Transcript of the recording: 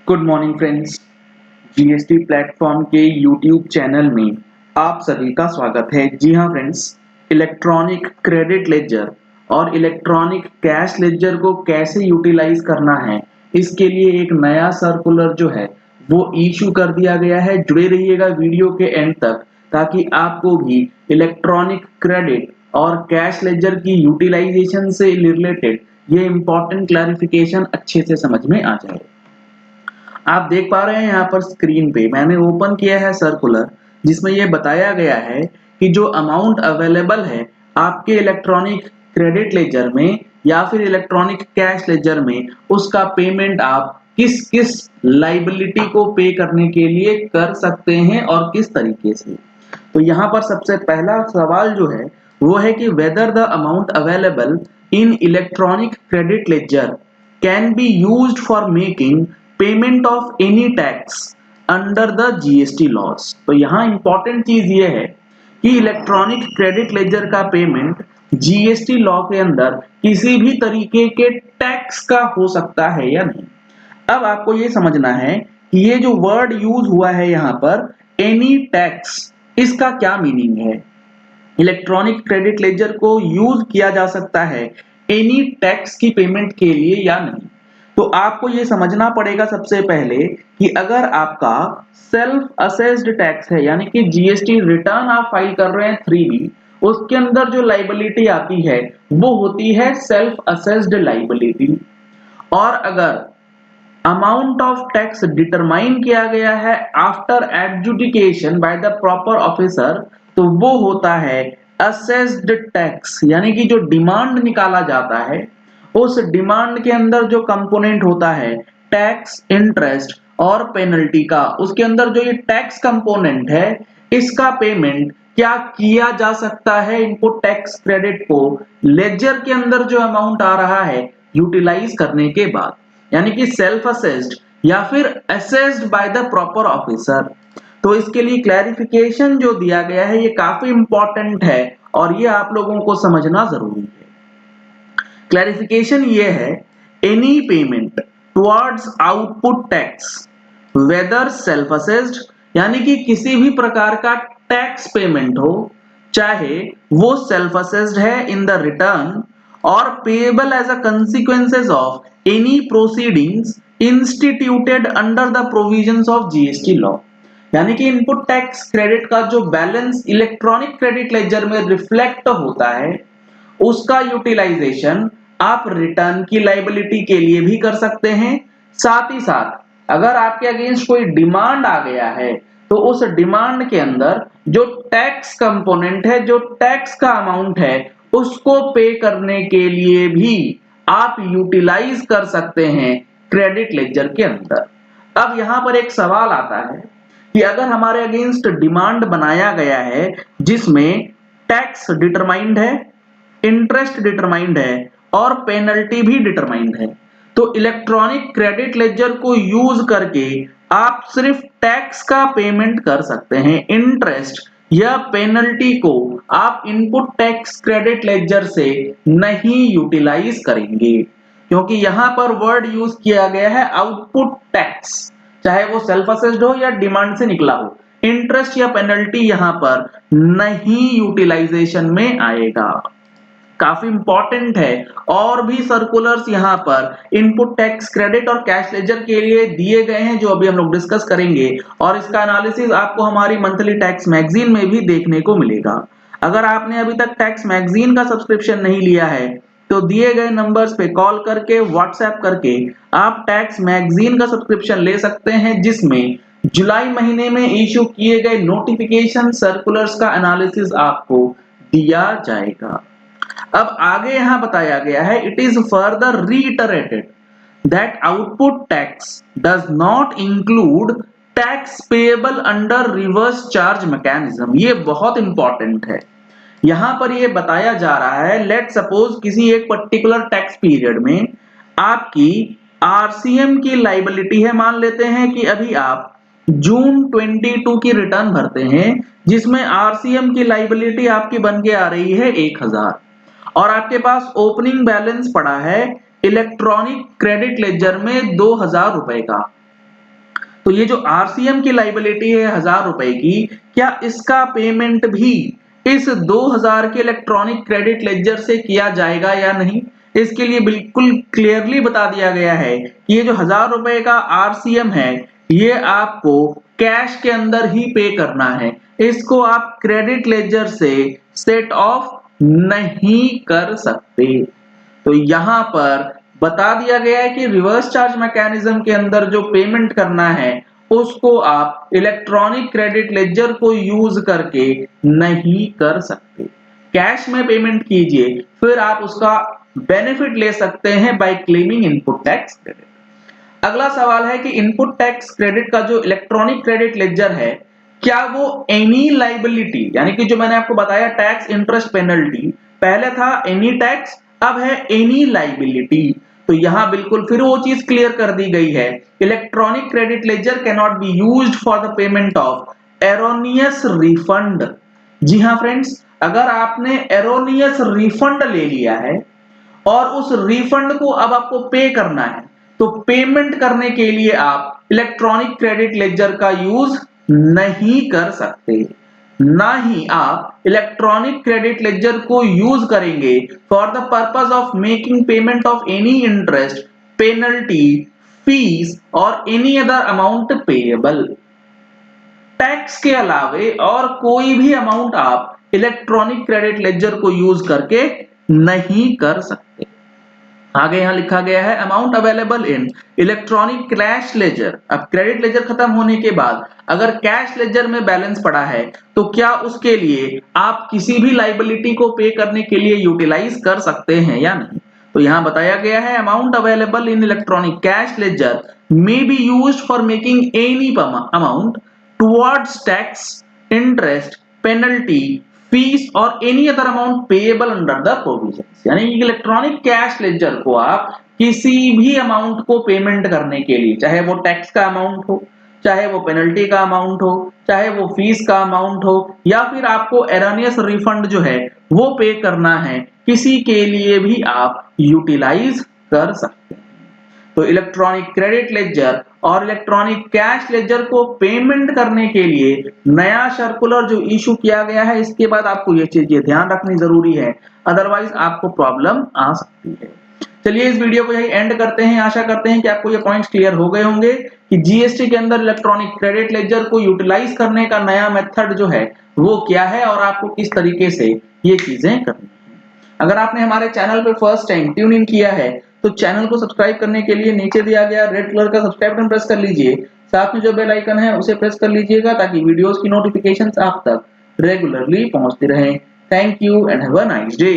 Good morning friends. GST platform के YouTube channel में आप सभी का स्वागत है। जी हाँ फ्रेंड्स, इलेक्ट्रॉनिक क्रेडिट लेजर और इलेक्ट्रॉनिक कैश लेजर को कैसे यूटिलाइज करना है, इसके लिए एक नया सर्कुलर जो है वो इशू कर दिया गया है। जुड़े रहिएगा वीडियो के एंड तक ताकि आपको भी इलेक्ट्रॉनिक क्रेडिट और कैश लेजर की यूटिलाइजेशन से रिलेटेड ये इंपॉर्टेंट क्लैरिफिकेशन अच्छे से समझ में आ जाए। आप देख पा रहे हैं यहाँ पर स्क्रीन पे मैंने ओपन किया है सर्कुलर, जिसमें ये बताया गया है कि जो अमाउंट अवेलेबल है आपके इलेक्ट्रॉनिक क्रेडिट लेजर में या फिर इलेक्ट्रॉनिक कैश लेजर में, उसका पेमेंट आप किस किस लाइबिलिटी को पे करने के लिए कर सकते हैं और किस तरीके से। तो यहाँ पर सबसे पहला सवाल जो है वो है कि whether the amount available in electronic credit ledger can be used for making payment of any tax under the GST laws. तो यहाँ इंपॉर्टेंट चीज ये है कि इलेक्ट्रॉनिक क्रेडिट लेजर का पेमेंट जीएसटी लॉ के अंदर किसी भी तरीके के टैक्स का हो सकता है या नहीं। अब आपको ये समझना है कि ये जो वर्ड यूज हुआ है यहाँ पर एनी टैक्स, इसका क्या मीनिंग है। इलेक्ट्रॉनिक क्रेडिट लेजर को यूज किया जा सकता है एनी टैक्स की पेमेंट के लिए या नहीं। तो आपको ये समझना पड़ेगा सबसे पहले कि अगर आपका सेल्फ असेस्ड टैक्स है, यानी कि जीएसटी रिटर्न आप फाइल कर रहे हैं 3B, उसके अंदर जो लाइबिलिटी आती है वो होती है सेल्फ असेस्ड लाइबिलिटी। और अगर अमाउंट ऑफ टैक्स डिटरमाइन किया गया है after adjudication by the proper officer, तो वो होता है असेस्ड टैक्स। यानी कि जो डिमांड निकाला जाता है उस डिमांड के अंदर जो कंपोनेंट होता है टैक्स, इंटरेस्ट और पेनल्टी का, उसके अंदर जो ये टैक्स कंपोनेंट है इसका पेमेंट क्या किया जा सकता है इनपुट टैक्स क्रेडिट को लेजर के अंदर जो अमाउंट आ रहा है यूटिलाइज करने के बाद, यानी कि सेल्फ असेस्ड या फिर assessed by the proper officer. तो इसके लिए क्लैरिफिकेशन जो दिया गया है ये काफी इंपॉर्टेंट है और ये आप लोगों को समझना जरूरी है। क्लैरिफिकेशन ये है, any payment towards output tax whether self assessed, यानी कि किसी भी प्रकार का टैक्स पेमेंट हो, चाहे वो सेल्फ असेस्ड है इन द रिटर्न और payable as a consequences of any proceedings instituted under the provisions of GST law। यानी कि इनपुट टैक्स क्रेडिट का जो बैलेंस इलेक्ट्रॉनिक क्रेडिट लेजर में रिफ्लेक्ट होता है उसका यूटिलाइजेशन आप रिटर्न की लाइबिलिटी के लिए भी कर सकते हैं। साथ ही साथ अगर आपके अगेंस्ट कोई डिमांड आ गया है तो उस डिमांड के अंदर जो टैक्स कंपोनेंट है, जो टैक्स का अमाउंट है, उसको पे करने के लिए भी आप यूटिलाइज कर सकते हैं क्रेडिट लेजर के अंदर। अब यहां पर एक सवाल आता है कि अगर हमारे अगेंस्ट डिमांड बनाया गया है जिसमें टैक्स डिटरमाइंड है, इंटरेस्ट डिटरमाइंड है और पेनल्टी भी डिटरमाइंड है, तो इलेक्ट्रॉनिक क्रेडिट लेजर को यूज करके आप सिर्फ टैक्स का पेमेंट कर सकते हैं। इंटरेस्ट या पेनल्टी को आप इनपुट टैक्स क्रेडिट लेजर से नहीं यूटिलाइज करेंगे, क्योंकि यहां पर वर्ड यूज किया गया है आउटपुट टैक्स, चाहे वो सेल्फ असेस्ड हो या डिमांड से निकला हो। इंटरेस्ट या पेनल्टी यहां पर नहीं यूटिलाइजेशन में आएगा। काफी इंपॉर्टेंट है। और भी सर्कुलर्स यहाँ पर इनपुट टैक्स क्रेडिट और कैश लेजर के लिए दिए गए हैं जो अभी हम लोग डिस्कस करेंगे, और इसका एनालिसिस आपको हमारी मंथली टैक्स मैगजीन में भी देखने को मिलेगा। अगर आपने अभी तक टैक्स मैगजीन का सब्सक्रिप्शन नहीं लिया है तो दिए गए नंबर्स पे कॉल करके, व्हाट्सएप करके आप टैक्स मैगजीन का सब्सक्रिप्शन ले सकते हैं, जिसमें जुलाई महीने में इशू किए गए नोटिफिकेशन सर्कुलर्स का एनालिसिस आपको दिया जाएगा। अब आगे यहां बताया गया है, it is further reiterated that output tax does not include tax payable under reverse charge mechanism. ये बहुत इंपॉर्टेंट है। यहां पर ये बताया जा रहा है, लेट सपोज किसी एक पर्टिकुलर टैक्स पीरियड में आपकी आरसीएम की लाइबिलिटी है। मान लेते हैं कि अभी आप जून 22 की रिटर्न भरते हैं जिसमें आरसीएम की लाइबिलिटी आपकी बन के आ रही है 1000 और आपके पास ओपनिंग बैलेंस पड़ा है इलेक्ट्रॉनिक क्रेडिट लेजर में 2000 रुपए का। तो ये जो आरसीएम की लाइबिलिटी है 1000 रुपए की, क्या इसका पेमेंट भी इस 2000 के इलेक्ट्रॉनिक क्रेडिट लेजर से किया जाएगा या नहीं? इसके लिए बिल्कुल क्लियरली बता दिया गया है कि ये जो 1000 रुपए का आरसीएम है, ये आपको कैश के अंदर ही पे करना है। इसको आप क्रेडिट लेजर से सेट ऑफ नहीं कर सकते। तो यहां पर बता दिया गया है कि रिवर्स चार्ज मैकेनिज्म के अंदर जो पेमेंट करना है उसको आप इलेक्ट्रॉनिक क्रेडिट लेजर को यूज करके नहीं कर सकते। कैश में पेमेंट कीजिए, फिर आप उसका बेनिफिट ले सकते हैं by claiming input tax credit. अगला सवाल है कि इनपुट टैक्स क्रेडिट का जो इलेक्ट्रॉनिक क्रेडिट लेजर है, क्या वो एनी लाइबिलिटी, यानी कि जो मैंने आपको बताया टैक्स इंटरेस्ट पेनल्टी, पहले था एनी टैक्स, अब है एनी लाइबिलिटी। तो यहां बिल्कुल फिर वो चीज क्लियर कर दी गई है, electronic credit ledger can not be used for the payment of erroneous refund. जी हां फ्रेंड्स, अगर आपने एरोनियस रिफंड ले लिया है और उस रिफंड को अब आपको पे करना है, तो पेमेंट करने के लिए आप इलेक्ट्रॉनिक क्रेडिट लेजर का यूज नहीं कर सकते। ना ही आप इलेक्ट्रॉनिक क्रेडिट लेजर को यूज करेंगे for the purpose of making payment of any interest, penalty, fees और any other amount payable. Tax के अलावे और कोई भी अमाउंट आप इलेक्ट्रॉनिक क्रेडिट लेजर को यूज करके नहीं कर सकते। आगे यहां लिखा गया है amount available in electronic cash ledger. अब क्रेडिट लेजर खत्म होने के बाद अगर कैश लेजर में बैलेंस पड़ा है, तो क्या उसके लिए आप किसी भी लाइबिलिटी को पे करने के लिए यूटिलाइज कर सकते हैं या नहीं? तो यहां बताया गया है amount available in electronic cash ledger may be used for making any amount towards tax, interest, penalty, fees और any other amount payable under the provisions. यानी कि इलेक्ट्रॉनिक कैश लेजर को आप किसी भी अमाउंट को पेमेंट करने के लिए, चाहे वो टैक्स का अमाउंट हो, चाहे वो पेनल्टी का अमाउंट हो, चाहे वो फीस का अमाउंट हो, या फिर आपको एरोनियस रिफंड जो है वो पे करना है, किसी के लिए भी आप यूटिलाइज कर सकते हैं। तो इलेक्ट्रॉनिक क्रेडिट लेजर और इलेक्ट्रॉनिक कैश लेजर को पेमेंट करने के लिए नया सर्कुलर जो इशू किया गया है, इसके बाद आपको ये चीजें ध्यान रखनी जरूरी है, अदरवाइज आपको प्रॉब्लम आ सकती है। चलिए इस वीडियो को यही एंड करते हैं। आशा करते हैं कि आपको ये पॉइंट्स क्लियर हो गए होंगे कि जीएसटी के अंदर इलेक्ट्रॉनिक क्रेडिट लेजर को यूटिलाइज करने का नया मेथड जो है वो क्या है और आपको किस तरीके से ये चीजें करनी है। अगर आपने हमारे चैनल पे फर्स्ट टाइम ट्यून इन किया है, तो चैनल को सब्सक्राइब करने के लिए नीचे दिया गया रेड कलर का सब्सक्राइब बटन प्रेस कर लीजिए। साथ में जो बेल आइकन है उसे प्रेस कर लीजिएगा ताकि वीडियोस की नोटिफिकेशंस आप तक रेगुलरली पहुंचती रहें। Thank you and have a nice day.